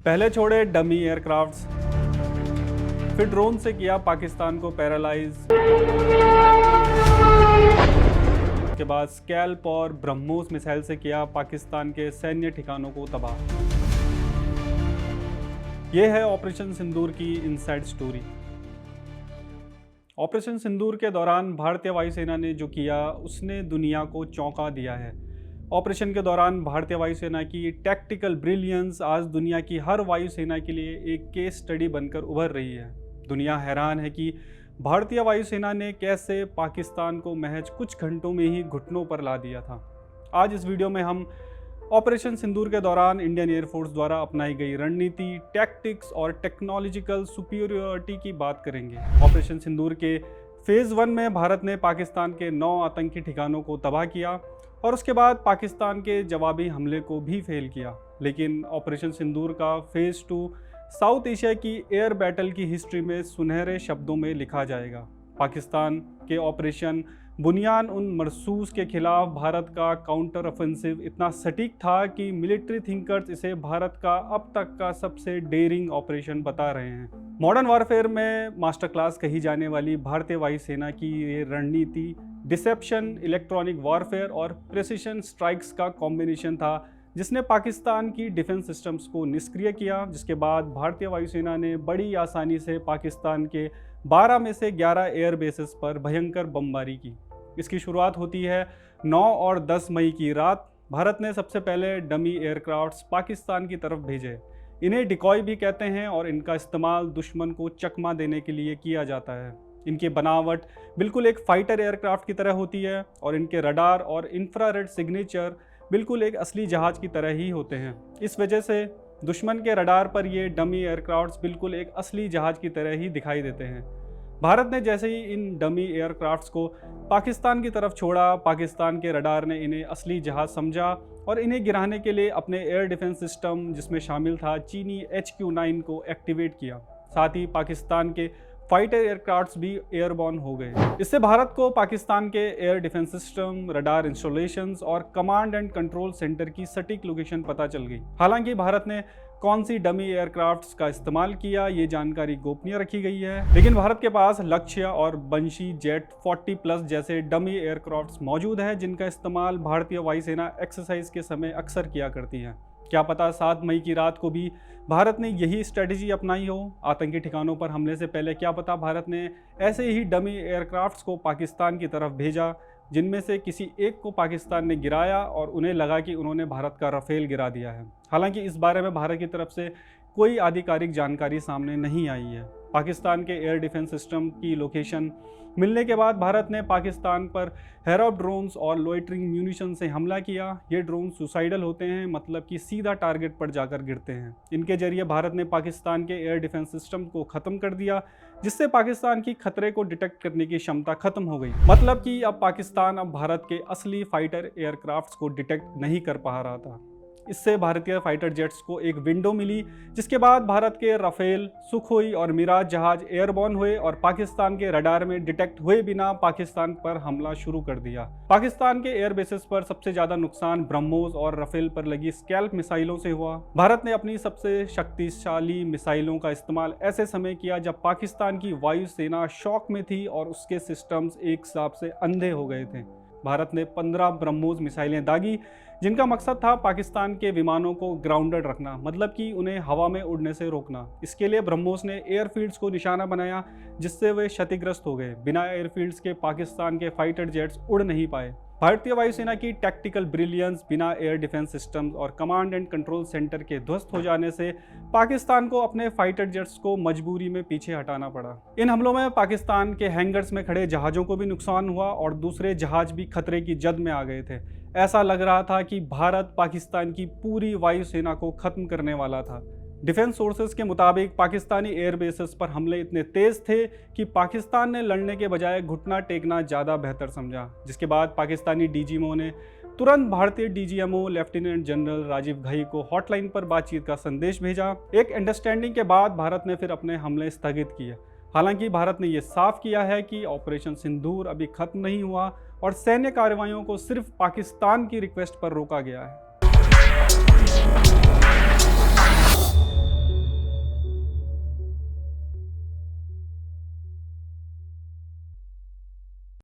पहले छोड़े dummy aircrafts, फिर ड्रोन से किया पाकिस्तान को पैरालाइज, उसके बाद स्कैल्प और ब्रह्मोस मिसाइल से किया पाकिस्तान के सैन्य ठिकानों को तबाह। यह है ऑपरेशन सिंदूर की इनसाइड स्टोरी। ऑपरेशन सिंदूर के दौरान भारतीय वायुसेना ने जो किया उसने दुनिया को चौंका दिया है। ऑपरेशन के दौरान भारतीय वायुसेना की टैक्टिकल ब्रिलियंस आज दुनिया की हर वायुसेना के लिए एक केस स्टडी बनकर उभर रही है। दुनिया हैरान है कि भारतीय वायुसेना ने कैसे पाकिस्तान को महज कुछ घंटों में ही घुटनों पर ला दिया था। आज इस वीडियो में हम ऑपरेशन सिंदूर के दौरान इंडियन एयरफोर्स द्वारा अपनाई गई रणनीति, टैक्टिक्स और टेक्नोलॉजिकल सुपीरियरिटी की बात करेंगे। ऑपरेशन सिंदूर के फेज़ 1 में भारत ने पाकिस्तान के 9 आतंकी ठिकानों को तबाह किया और उसके बाद पाकिस्तान के जवाबी हमले को भी फेल किया। लेकिन ऑपरेशन सिंदूर का फेज़ 2 साउथ एशिया की एयर बैटल की हिस्ट्री में सुनहरे शब्दों में लिखा जाएगा। पाकिस्तान के ऑपरेशन बुनियान उन मरसूस के खिलाफ भारत का काउंटर ऑफेंसिव इतना सटीक था कि मिलिट्री थिंकर्स इसे भारत का अब तक का सबसे डेयरिंग ऑपरेशन बता रहे हैं। मॉडर्न वॉरफेयर में मास्टर क्लास कही जाने वाली भारतीय वायुसेना की ये रणनीति डिसेप्शन, इलेक्ट्रॉनिक वॉरफेयर और प्रेसिशन स्ट्राइक्स का कॉम्बिनेशन था, जिसने पाकिस्तान की डिफेंस सिस्टम्स को निष्क्रिय किया। जिसके बाद भारतीय वायुसेना ने बड़ी आसानी से पाकिस्तान के 12 में से 11 एयर बेसेस पर भयंकर बमबारी की। इसकी शुरुआत होती है 9 और 10 मई की रात। भारत ने सबसे पहले डमी एयरक्राफ्ट्स पाकिस्तान की तरफ भेजे। इन्हें डिकॉय भी कहते हैं और इनका इस्तेमाल दुश्मन को चकमा देने के लिए किया जाता है। इनकी बनावट बिल्कुल एक फाइटर एयरक्राफ्ट की तरह होती है और इनके रडार और इंफ्रारेड सिग्नेचर बिल्कुल एक असली जहाज की तरह ही होते हैं। इस वजह से दुश्मन के रडार पर ये डमी एयरक्राफ्ट्स बिल्कुल एक असली जहाज की तरह ही दिखाई देते हैं। भारत ने जैसे ही इन डमी एयरक्राफ्ट्स को पाकिस्तान की तरफ छोड़ा, पाकिस्तान के रडार ने इन्हें असली जहाज समझा और इन्हें गिराने के लिए अपने एयर डिफेंस सिस्टम, जिसमें शामिल था चीनी HQ-9 को एक्टिवेट किया। साथ ही पाकिस्तान के फाइटर एयरक्राफ्ट्स भी एयरबॉर्न हो गए। इससे भारत को पाकिस्तान के air defence system, radar installations और कमांड एंड कंट्रोल सेंटर की सटीक लोकेशन पता चल गई। हालांकि भारत ने कौन सी डमी एयरक्राफ्ट्स का इस्तेमाल किया, ये जानकारी गोपनीय रखी गई है। लेकिन भारत के पास लक्ष्य और बंशी जेट 40+ जैसे डमी एयरक्राफ्ट्स मौजूद हैं, जिनका इस्तेमाल भारतीय वायुसेना एक्सरसाइज के समय अक्सर किया करती है। क्या पता 7 मई की रात को भी भारत ने यही स्ट्रेटजी अपनाई हो। आतंकी ठिकानों पर हमले से पहले क्या पता भारत ने ऐसे ही डमी एयरक्राफ्ट्स को पाकिस्तान की तरफ भेजा, जिनमें से किसी एक को पाकिस्तान ने गिराया और उन्हें लगा कि उन्होंने भारत का राफेल गिरा दिया है। हालांकि इस बारे में भारत की तरफ से कोई आधिकारिक जानकारी सामने नहीं आई है। पाकिस्तान के एयर डिफेंस सिस्टम की लोकेशन मिलने के बाद भारत ने पाकिस्तान पर हेरॉप ड्रोन्स और लोइटरिंग म्यूनिशन से हमला किया। ये ड्रोन सुसाइडल होते हैं, मतलब कि सीधा टारगेट पर जाकर गिरते हैं। इनके जरिए भारत ने पाकिस्तान के एयर डिफेंस सिस्टम को ख़त्म कर दिया, जिससे पाकिस्तान की खतरे को डिटेक्ट करने की क्षमता खत्म हो गई। मतलब कि अब पाकिस्तान भारत के असली फाइटर एयरक्राफ्ट्स को डिटेक्ट नहीं कर पा रहा था। इससे भारतीय फाइटर जेट्स को एक विंडो मिली, जिसके बाद भारत के राफेल, सुखोई और मिराज जहाज एयरबॉर्न हुए और पाकिस्तान के रडार में डिटेक्ट हुए बिना पाकिस्तान पर हमला शुरू कर दिया। पाकिस्तान के एयर बेसेस पर सबसे ज्यादा नुकसान ब्रह्मोस और राफेल पर लगी स्कैल्प मिसाइलों से हुआ। भारत ने अपनी सबसे शक्तिशाली मिसाइलों का इस्तेमाल ऐसे समय किया जब पाकिस्तान की वायुसेना शॉक में थी और उसके सिस्टम्स एक हिसाब से अंधे हो गए थे। भारत ने 15 ब्रह्मोस मिसाइलें दागी, जिनका मकसद था पाकिस्तान के विमानों को ग्राउंडेड रखना, मतलब कि उन्हें हवा में उड़ने से रोकना। इसके लिए ब्रह्मोस ने एयरफील्ड्स को निशाना बनाया, जिससे वे क्षतिग्रस्त हो गए। बिना एयरफील्ड्स के पाकिस्तान के फाइटर जेट्स उड़ नहीं पाए। भारतीय वायुसेना की टैक्टिकल ब्रिलियंस, बिना एयर डिफेंस सिस्टम्स और कमांड एंड कंट्रोल सेंटर के ध्वस्त हो जाने से पाकिस्तान को अपने फाइटर जेट्स को मजबूरी में पीछे हटाना पड़ा। इन हमलों में पाकिस्तान के हैंगर्स में खड़े जहाज़ों को भी नुकसान हुआ और दूसरे जहाज भी खतरे की जद में आ गए थे। ऐसा लग रहा था कि भारत पाकिस्तान की पूरी वायुसेना को खत्म करने वाला था। डिफेंस सोर्सेज के मुताबिक पाकिस्तानी एयर बेसेस पर हमले इतने तेज थे कि पाकिस्तान ने लड़ने के बजाय घुटना टेकना ज़्यादा बेहतर समझा। जिसके बाद पाकिस्तानी DGMO ने तुरंत भारतीय DGMO lieutenant general Rajiv Ghai को हॉटलाइन पर बातचीत का संदेश भेजा। एक अंडरस्टैंडिंग के बाद भारत ने फिर अपने हमले स्थगित किए। हालांकि भारत ने यह साफ किया है कि ऑपरेशन सिंदूर अभी खत्म नहीं हुआ और सैन्य कार्रवाइयों को सिर्फ पाकिस्तान की रिक्वेस्ट पर रोका गया है।